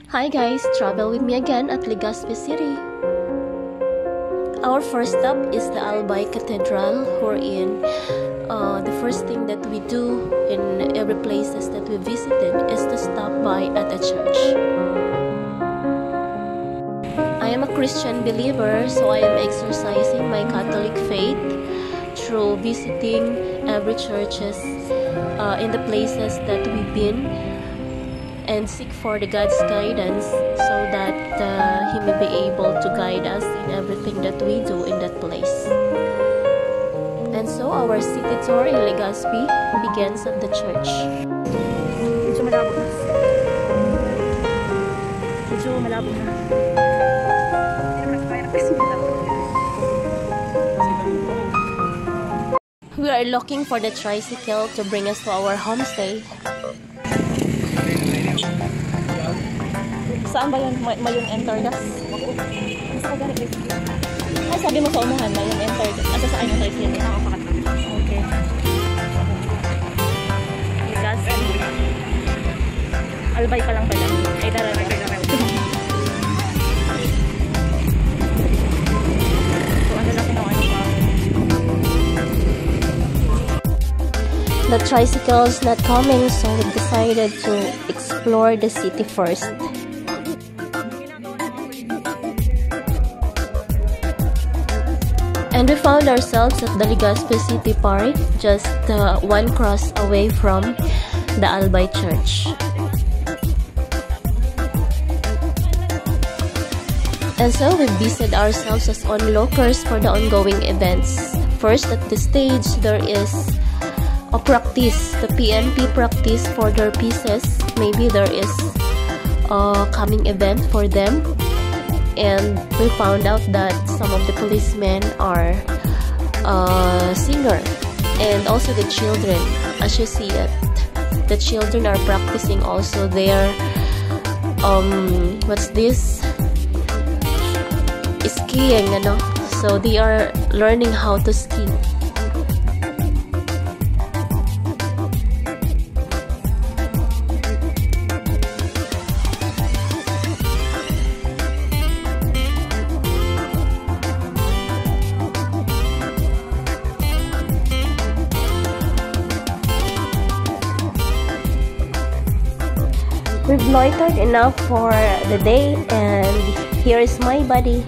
Hi guys, travel with me again at Legazpi City. Our first stop is the Albay Cathedral, wherein the first thing that we do in every places that we visited is to stop by at a church. I am a Christian believer, so I am exercising my Catholic faith through visiting every churches in the places that we've been, and seek for the God's guidance so that He may be able to guide us in everything that we do in that place. And so our city tour in Legazpi begins at the church. Medyo malabo na. Medyo malabo na. We are looking for the tricycle to bring us to our homestay. Saan ba yun? Mayong Enterdas? Ay, sabi mo sa unahan, Mayong Enterdas. Asa saan yung tricycle? Okay. Legazpi. Albay pa lang pala. Ay, darating. So, ano lang kung ano pa. The tricycle is not coming, so we decided to explore the city first. And we found ourselves at the Legazpi City Park, just one cross away from the Albay Church. And so we busied ourselves as onlookers for the ongoing events. First, at the stage, there is a practice, the PNP practice for their pieces. Maybe there is a coming event for them. And we found out that some of the policemen are singer, and also the children. As you see it, the children are practicing also their what's this? Skiing, ano? So they are learning how to ski. We've loitered enough for the day, and here is my buddy.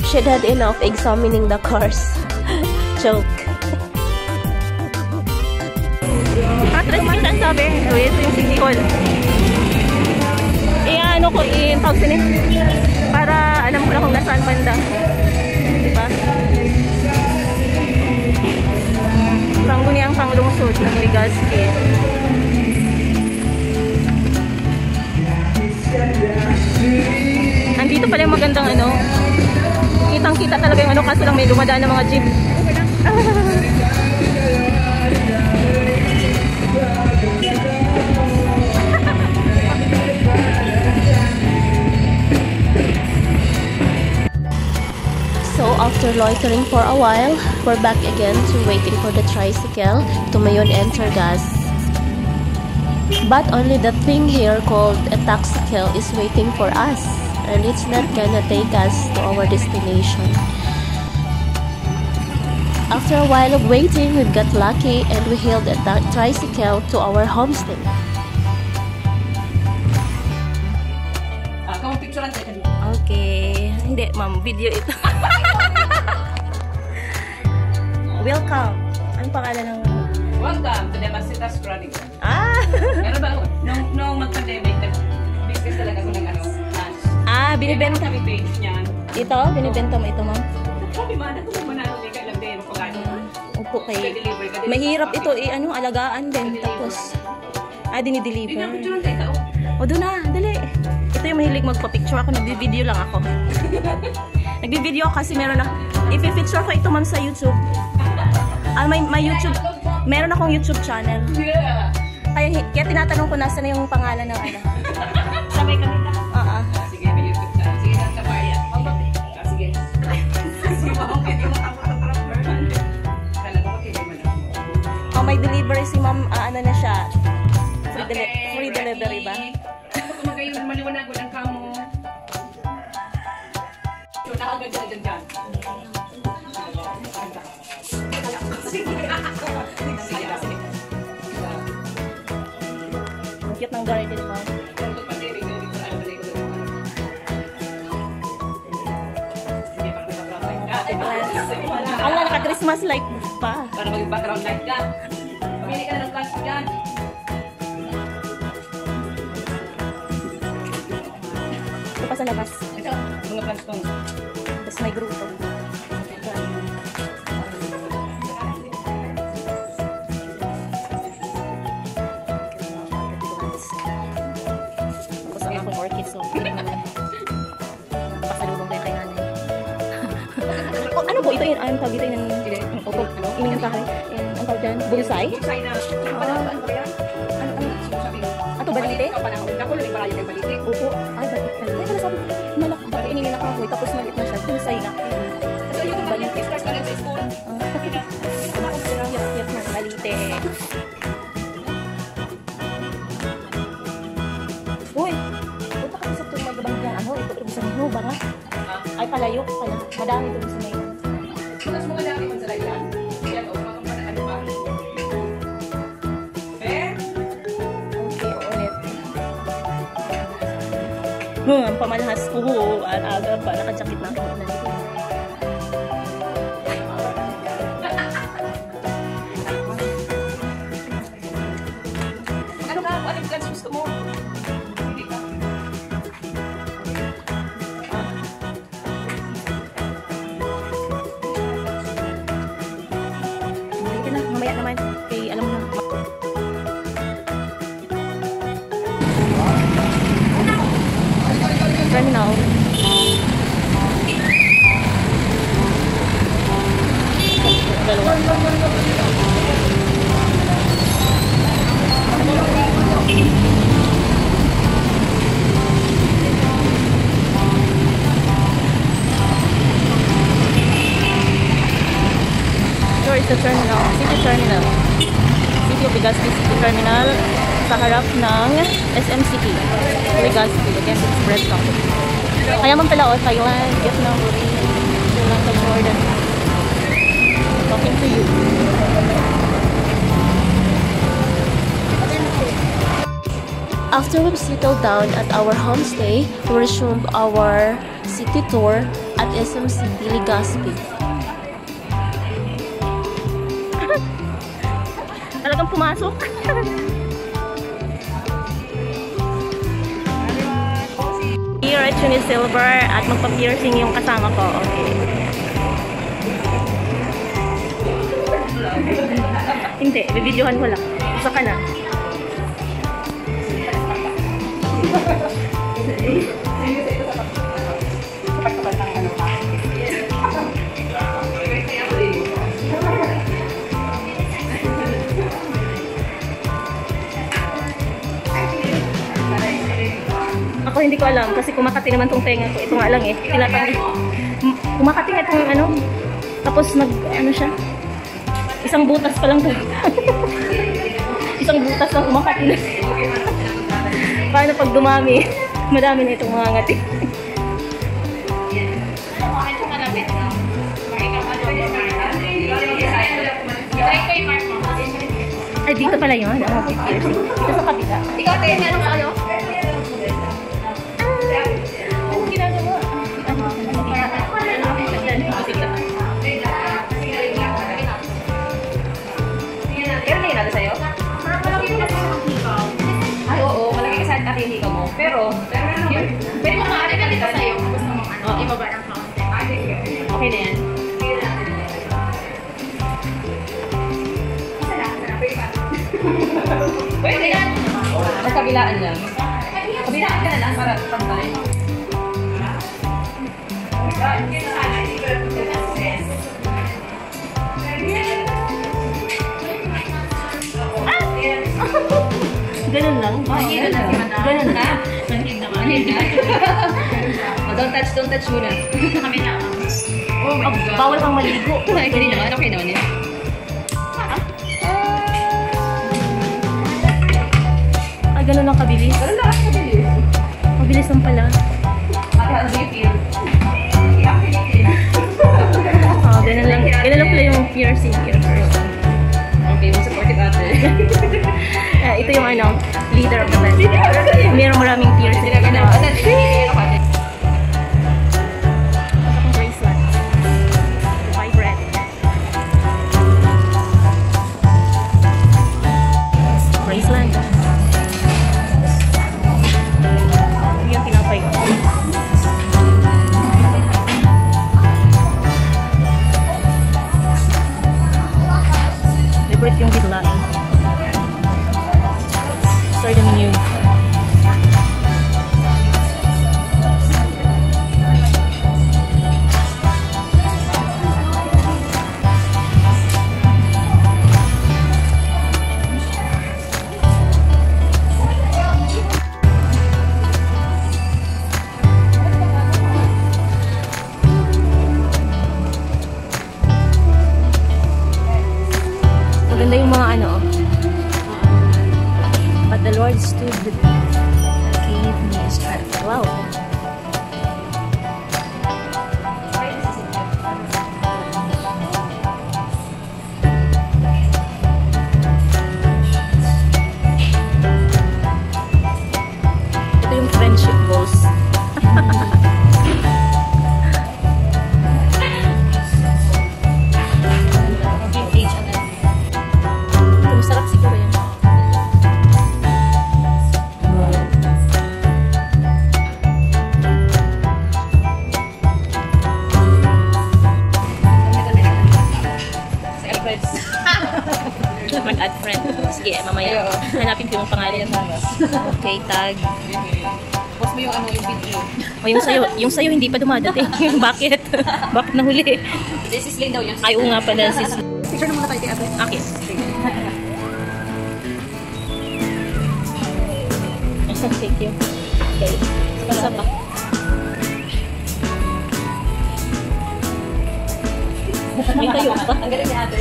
She'd had enough examining the cars. Joke. Patras mo saan sabi? Ito yung City Hall. Ano ko, i-tawag sinit. Para alam ko na kung nasaan banda. Diba? Pangguniang panglungsod ng Legazpi. Andito pala yung magandang ano. Kitang-kita talaga yung ano, kaso lang may dumadaan ng mga jeep. So after loitering for a while, we're back again to waiting for the tricycle to Mayon Enterdas. But only the thing here called a taxicle is waiting for us, and it's not gonna take us to our destination. After a while of waiting, we got lucky and we hailed a tricycle to our homestay. Okay. Hindi, ma'am. Video ito. Welcome. Anong pangalan ng... Welcome to the Masitas Chronicle. Pero ba, nung mag-pandemic, business talaga ko ng ano, lunch. Binibenta. Kami page niyan. Ito? Binibenta mo ito, ma'am? Sabi mo, ano kung manalo may kailang din, pagkano. Opo kayo. Mahirap ito, alagaan din. Tapos, dinideliver. O, doon na, dali. Ito yung mahilig magpa-picture ako. Nagbi-video lang ako. Nagbi-video kasi meron na. Ipi-picture ko ito, ma'am, sa YouTube. May YouTube. Meron akong YouTube channel. Kaya tinatanong ko nasa na yung pangalan ng ano. Sabay kami na. Sige, may YouTube channel. Sige, nasa Maria. Sige. Sige, okay. Yung ako sa transfer. Kala ko, okay, may may delivery si ma'am, ano na siya, free delivery ba? Magayon maliwanag, walang kamo. So, nakagad na dyan. Ang cute ng garden mo. Ang naka-Christmas light pa. Para mag-background light ka. Pamili ka na ng plants dyan. Ito pa sa labas. Ito, mga plants tong. Tapos may grupo. Tapos ang akong orchids. So, pasalubong ko yung kay nanay. Oh, ano po? Ito yung ang tawag dito yung opo. Yung kahay. Ang tawag dyan? Bullseye? Bullseye na. Ano ba yan? Ano? Ato, balite? Nakuloy para yung balite. Opo. Ay, balite. Ay, wala sabi. Malak. Dati ininilak ako. Tapos malit na siya. Bullseye na. So, yung balite, stars ka rin sa school. Yap na balite. Uy! Punta kami sa itong magabanggang ano. Ito sa mga ba nga? Ay, palayo pala. Madami ito sa may. Mas mga dami man sa layan. Yan, o, makampana ano ba? Eh? Okay, ulit. Ang pamalhas ko. Ang aga pa. Nakajakit na ako. Ano ka? Ano yung plants gusto mo? Hindi ka. Hindi na. Mamaya naman. Kay alam mo na. Terminal. Dalawa. Where is the terminal? City Terminal. City of Legazpi City Terminal sa harap ng SM City. Legazpi, Legazpi Express Company. Kaya man pala, Thailand, Vietnam, Sri Lanka, Jordan. Talking to you. After we've settled down at our homestay, we resumed our city tour at SM City, Legazpi. Talagang pumasok. Here at Chuni Silver at magpa-piercing yung kasama ko. Okay. Hindi, bibidyohan ko lang. Isa ka na. Ako hindi ko alam kasi kumakati naman tong tenga ko. Ito nga lang eh. Kumakati nga itong ano. Tapos ano siya. Isang butas pa lang to. Isang butas lang kumakati na. Paano pag dumami? Madami na itong mga ngati. Ay, dito pala yun. Dito sa kabila. Ikaw, tayo, meron ka kayo? Pero na yun sa'yo? Ay, oo. Malaki ka sa atin yung hika mo. Pero, pwede mo maaari ka dito sa'yo. Gusto mo ibaba ng kaunti. Okay na yan. Pwede yan. Magkabilaan lang. Kabilaan ka na lang para pantay. Ganun lang. Ganun na. Don't touch muna. Kami na. Oh my God. Bawal kang maligo. Okay naman yan. ganun lang kabilis. Ganun lang ako kabilis. Mabilis lang pala. Ate, ano do you feel? Yeah, Oh, ganun lang pala yung piercing person. okay, mo supportive ate. Ito yung ano, leader of the band. Mayroong maraming piercing. Bracelet. Vibrant. Bracelet. Yung tinapay ko. Favorite yung biglain. Sorry the menu. Maganda yung mga ano. But the Lord stood with me and gave me strength. Wow. Ito yung friendship goals. Masarap siguro yun. Mag-add friend. Sige, mamaya. Hanapin ko yung pangalan. Okay, tag. Post mo yung ano, yung video. O, yung sa'yo hindi pa dumadating. Bakit? Bakit nahuli? This is Lynn daw yun. Ay, oo nga pala, sis. Picture na muna tayo kay ate. Okay. Thank you. Okay. Basta pa. May tayo pa. Ang galing ni ate.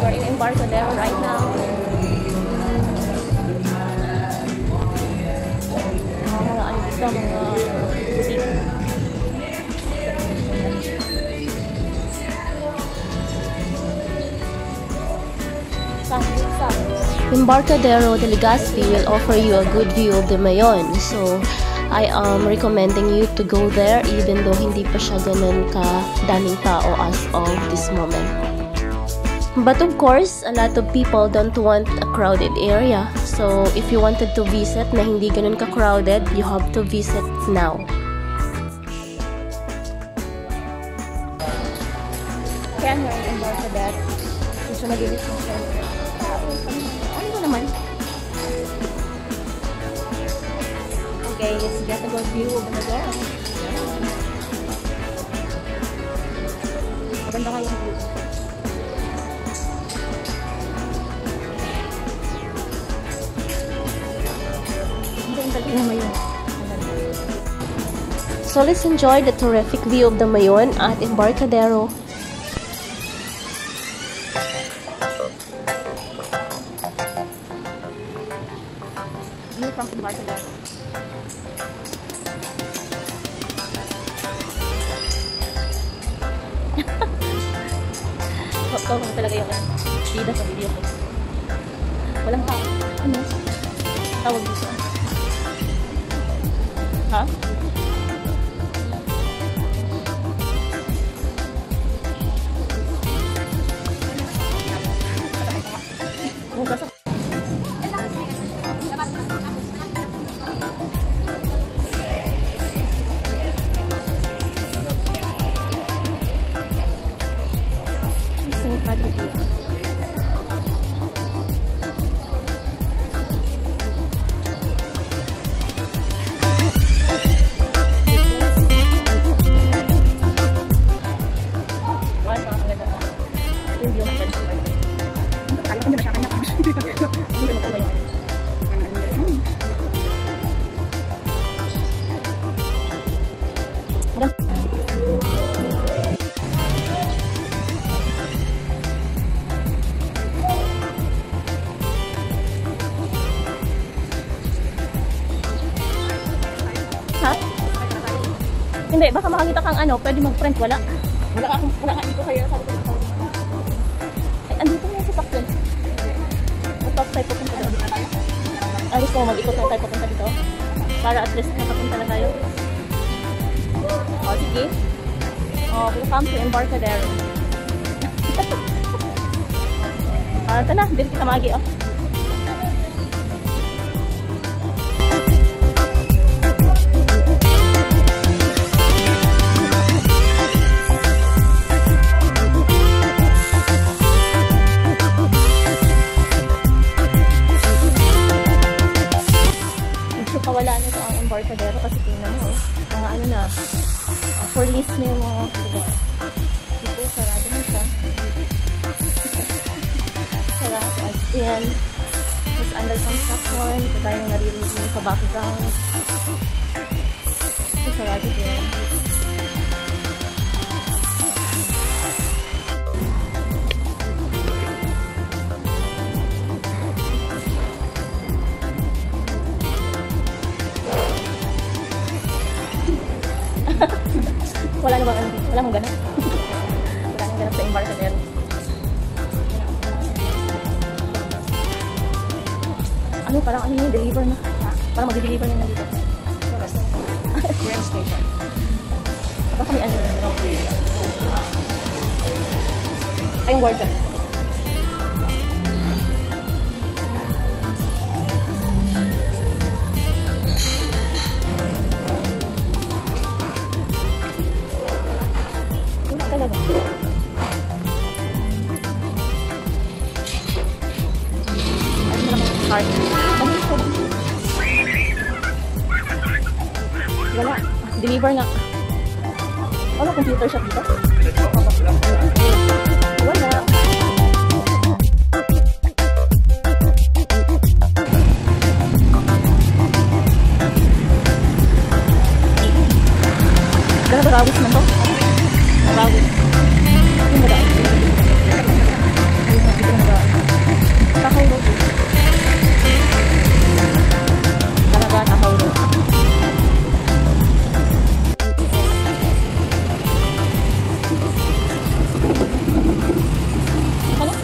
We're in Embarcadero right now. Mga ano dito, mga boutique. Embarcadero de Legazpi will offer you a good view of the Mayon. So, I am recommending you to go there even though hindi pa siya ganun ka daming tao as of this moment. But of course, a lot of people don't want a crowded area. So, if you wanted to visit na hindi ganun ka-crowded, you have to visit now. Kaya nga yung Embarcadero. Gusto na gilis ng center. Ano ba naman? Okay, let's get a good view of the Mayon. Maganda nga yung view. So let's enjoy the terrific view of the Mayon at Embarcadero. View from Embarcadero. Ikaw lang talaga yung bida sa video ko. Walang tao. Ano? Tawag dito. Ha? Hindi, baka makakita kang ano, pwede mag-print. Wala. Wala ka dito kaya. Ay, andito na yung sasakyan. Mag-talk tayo pupunta doon. Alis mo, mag-ikot na tayo pupunta dito. Para at least nakapunta na tayo. O, sige. O, welcome to Embarcadero. Ito na, dito kita magi, oh. Wala na ito ang Embarcadero kasi tingnan mo, mga ano na, for list na yung mga lugar. Dito, sarado na siya. Sarado as in. It's under construction. Ito tayo nang naririnig sa background. Ito, sarado din. Wala namang ano, wala mong ganap. Wala nang ganap sa Embarcadero. Ano, parang ano yung deliver na? Parang mag-deliver na dito. Grand station. Baka may ano. Ay, yung guardia. Talaga. Ano na lang start? Wala. Deliver nga. Wala computer shop dito? Wala. Gano'n ba rawis na to? Rawis. Yung ba? Takaw road. Talaga, takaw road. Ano?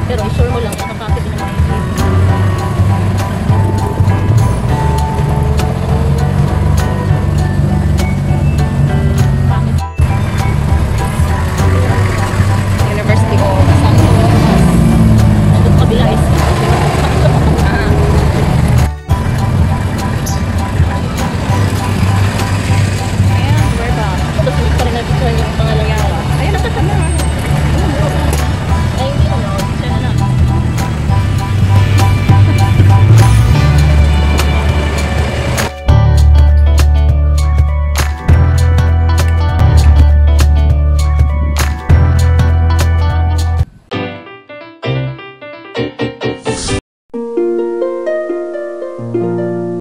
Pero ang